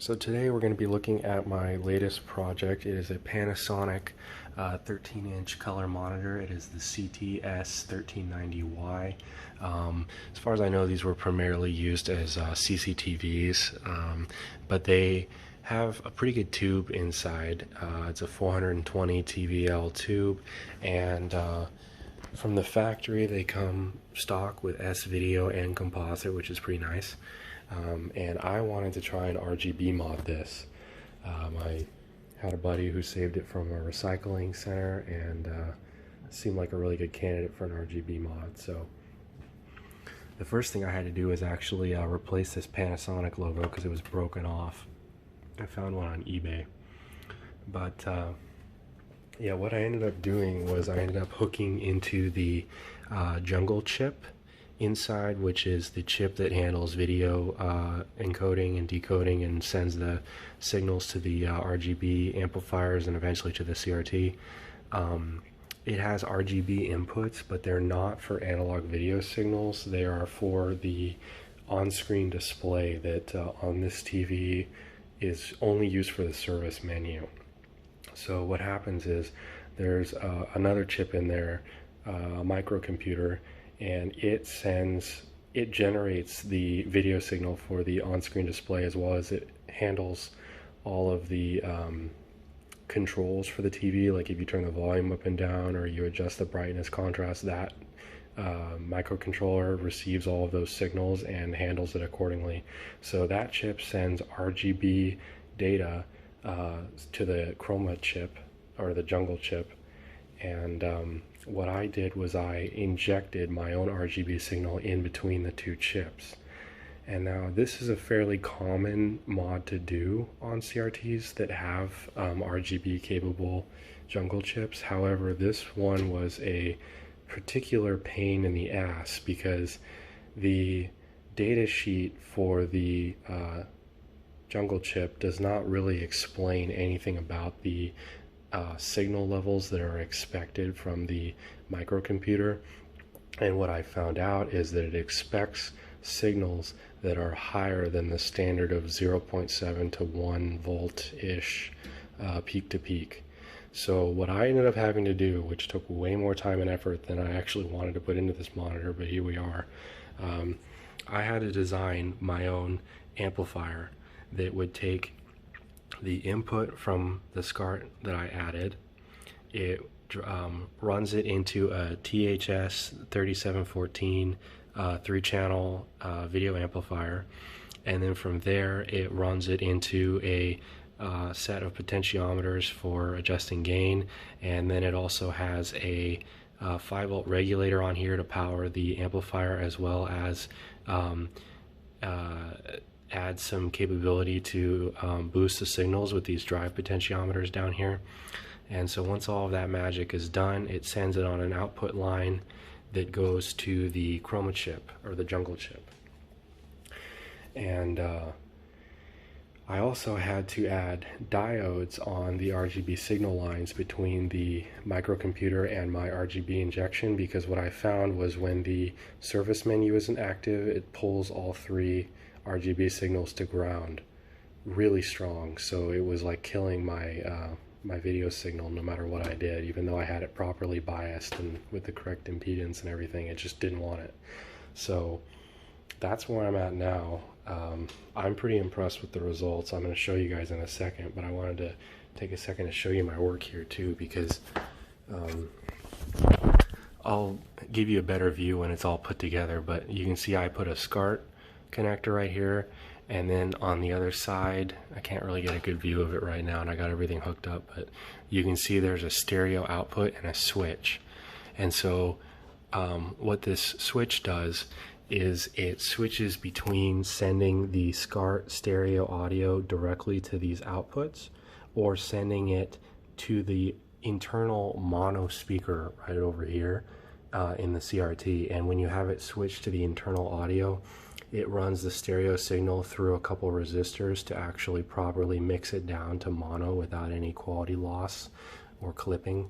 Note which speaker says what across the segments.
Speaker 1: So today we're going to be looking at my latest project. It is a Panasonic 13-inch color monitor. It is the CT-S1390Y. As far as I know, these were primarily used as CCTVs, but they have a pretty good tube inside. It's a 420 TVL tube, and from the factory they come stock with S-video and composite, which is pretty nice. And I wanted to try and RGB mod this. I had a buddy who saved it from a recycling center, and seemed like a really good candidate for an RGB mod. So the first thing I had to do was actually replace this Panasonic logo because it was broken off. I found one on eBay. But yeah, what I ended up doing was I ended up hooking into the jungle chip inside, which is the chip that handles video encoding and decoding and sends the signals to the RGB amplifiers and eventually to the CRT. It has RGB inputs, but they're not for analog video signals. They are for the on-screen display that on this TV is only used for the service menu. So what happens is there's another chip in there, a microcomputer, and it generates the video signal for the on-screen display, as well as it handles all of the controls for the TV. Like if you turn the volume up and down or you adjust the brightness, contrast, that microcontroller receives all of those signals and handles it accordingly. So that chip sends RGB data to the chroma chip, or the jungle chip, and what I did was I injected my own RGB signal in between the two chips. And now this is a fairly common mod to do on CRTs that have RGB capable jungle chips. However, this one was a particular pain in the ass because the data sheet for the jungle chip does not really explain anything about the signal levels that are expected from the microcomputer. And what I found out is that it expects signals that are higher than the standard of 0.7 to 1 volt-ish peak to peak. So what I ended up having to do, which took way more time and effort than I actually wanted to put into this monitor, but here we are, I had to design my own amplifier that would take the input from the SCART that I added. It runs it into a CT-S1390Y 3-channel video amplifier, and then from there it runs it into a set of potentiometers for adjusting gain, and then it also has a 5-volt regulator on here to power the amplifier, as well as add some capability to boost the signals with these drive potentiometers down here. And so once all of that magic is done, it sends it on an output line that goes to the chroma chip, or the jungle chip. And I also had to add diodes on the RGB signal lines between the microcomputer and my RGB injection, because what I found was when the service menu isn't active, it pulls all 3 RGB signals to ground really strong. So it was like killing my my video signal no matter what I did. Even though I had it properly biased and with the correct impedance and everything, it just didn't want it. So that's where I'm at now. I'm pretty impressed with the results. I'm going to show you guys in a second, but I wanted to take a second to show you my work here too, because I'll give you a better view when it's all put together. But you can see I put a SCART connector right here, and then on the other side, I can't really get a good view of it right now, and I got everything hooked up, but you can see there's a stereo output and a switch. And so what this switch does is it switches between sending the SCART stereo audio directly to these outputs, or sending it to the internal mono speaker right over here in the CRT. And when you have it switched to the internal audio, it runs the stereo signal through a couple resistors to actually properly mix it down to mono without any quality loss or clipping.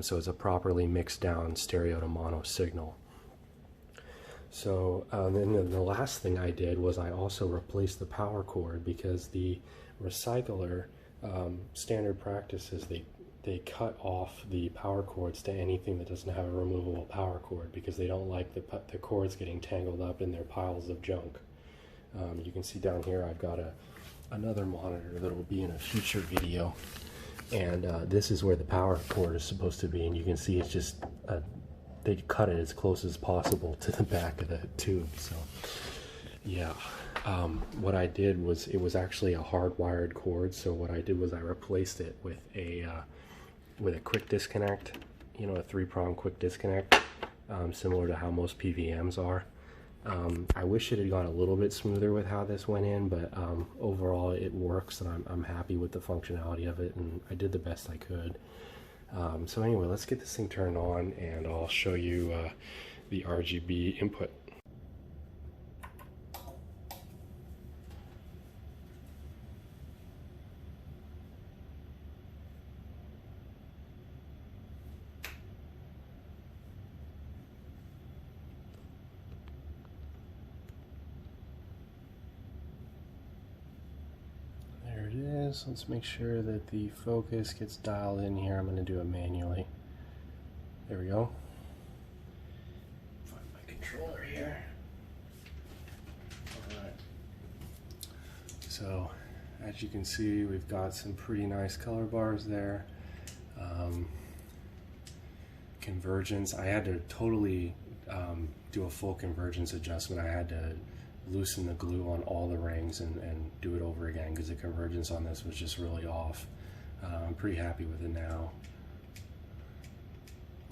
Speaker 1: So it's a properly mixed down stereo to mono signal. So then the last thing I did was I also replaced the power cord, because the recycler, standard practice is they cut off the power cords to anything that doesn't have a removable power cord, because they don't like the cords getting tangled up in their piles of junk. You can see down here I've got another monitor that will be in a future video, and this is where the power cord is supposed to be, and you can see it's just they cut it as close as possible to the back of the tube. So yeah, what I did was, it was actually a hardwired cord, so what I did was I replaced it with a quick disconnect, you know, a 3-prong quick disconnect, similar to how most PVMs are. I wish it had gone a little bit smoother with how this went in, but overall it works, and I'm happy with the functionality of it, and I did the best I could. So anyway, let's get this thing turned on, and I'll show you the RGB input. There it is. Let's make sure that the focus gets dialed in here. I'm going to do it manually. There we go. Find my controller here. Alright. So, as you can see, we've got some pretty nice color bars there. Convergence. I had to totally do a full convergence adjustment. I had to loosen the glue on all the rings and do it over again, because the convergence on this was just really off. I'm pretty happy with it now.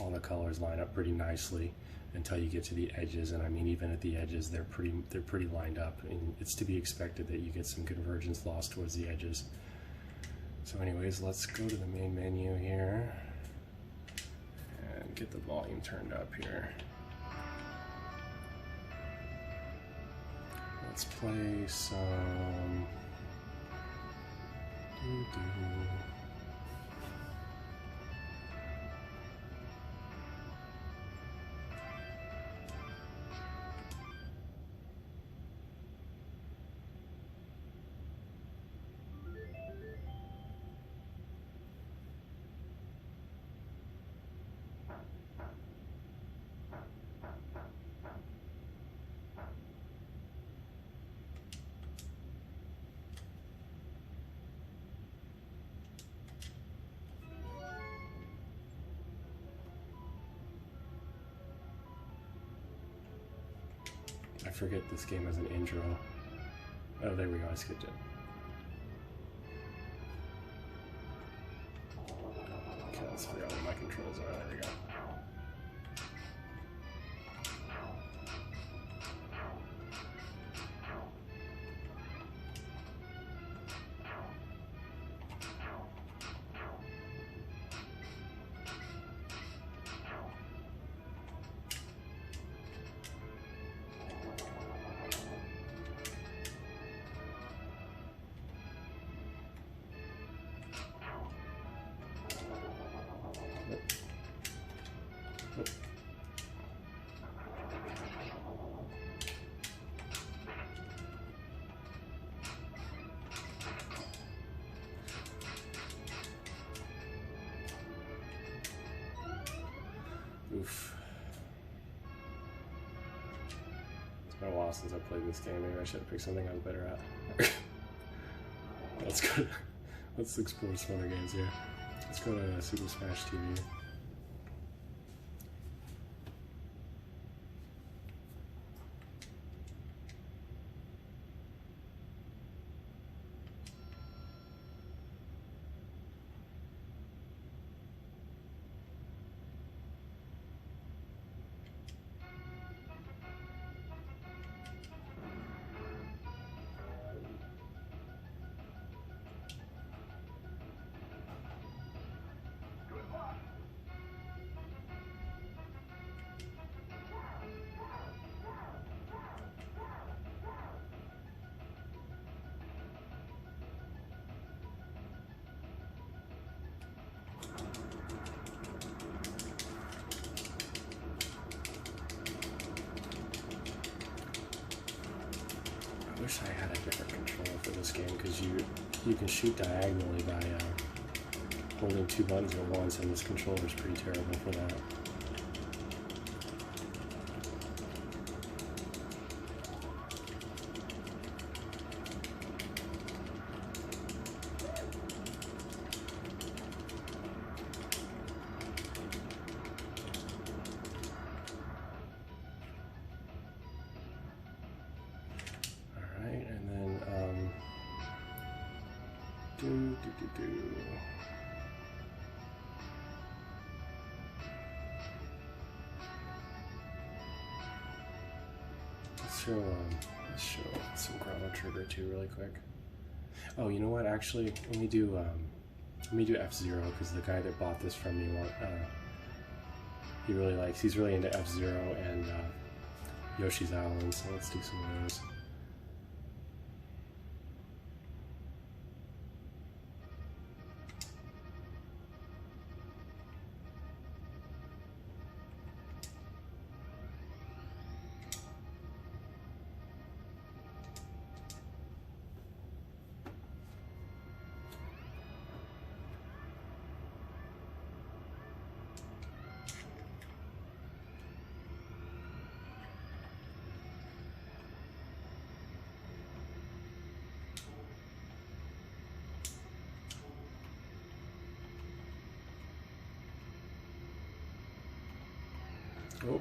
Speaker 1: All the colors line up pretty nicely until you get to the edges, and I mean, even at the edges they're pretty lined up, and it's to be expected that you get some convergence loss towards the edges. So anyways, let's go to the main menu here and get the volume turned up here. Let's play some I forget this game has an intro. Oh, there we go, I skipped it. Okay, let's figure out what my controls are. There we go. Oof. It's been a while since I played this game. Maybe I should have picked something I was better at. Let's explore some other games here. Let's go to Super Smash TV. game, because you can shoot diagonally by holding two buttons at once, and this controller is pretty terrible for that. Let's show some chrono trigger too really quick. Oh, you know what? Actually, let me do F-Zero, because the guy that bought this from me, he's really into F-Zero and Yoshi's Island. So let's do some of those. Oh.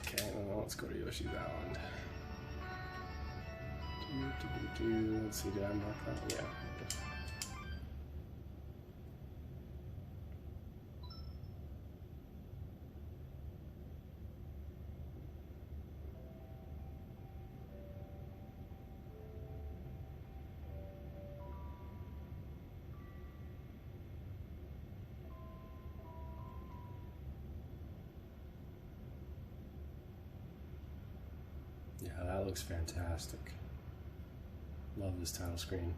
Speaker 1: Okay, well, let's go to Yoshi's Island. Let's see, did I mark that? Yeah. Yeah, that looks fantastic. Love this title screen.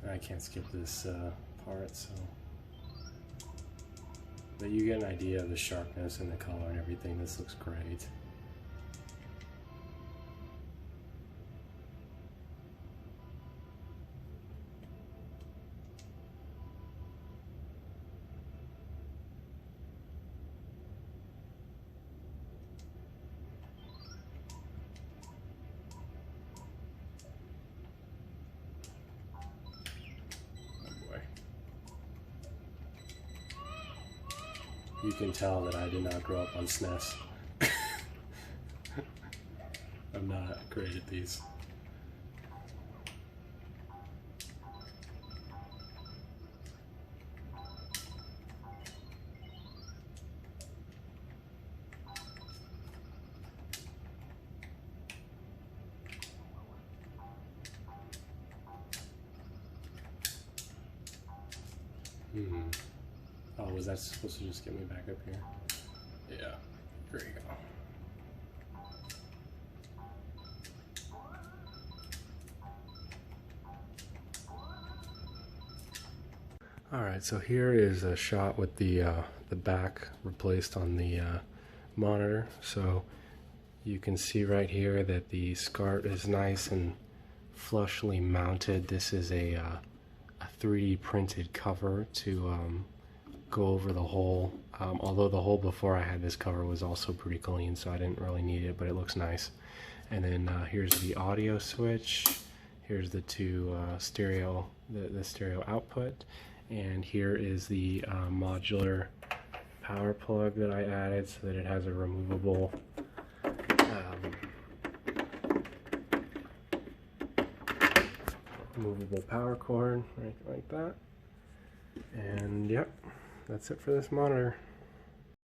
Speaker 1: I can't skip this part, so. But you get an idea of the sharpness and the color and everything. This looks great. You can tell that I did not grow up on SNES. I'm not great at these. Oh, was that supposed to just get me back up here? Yeah, there you go. Alright, so here is a shot with the back replaced on the monitor. So you can see right here that the SCART is nice and flushly mounted. This is a 3D printed cover to go over the hole. Although the hole before I had this cover was also pretty clean, so I didn't really need it, but it looks nice. And then here's the audio switch. Here's the two stereo, the stereo output, and here is the modular power plug that I added so that it has a removable power cord, right like that. And yep, that's it for this monitor.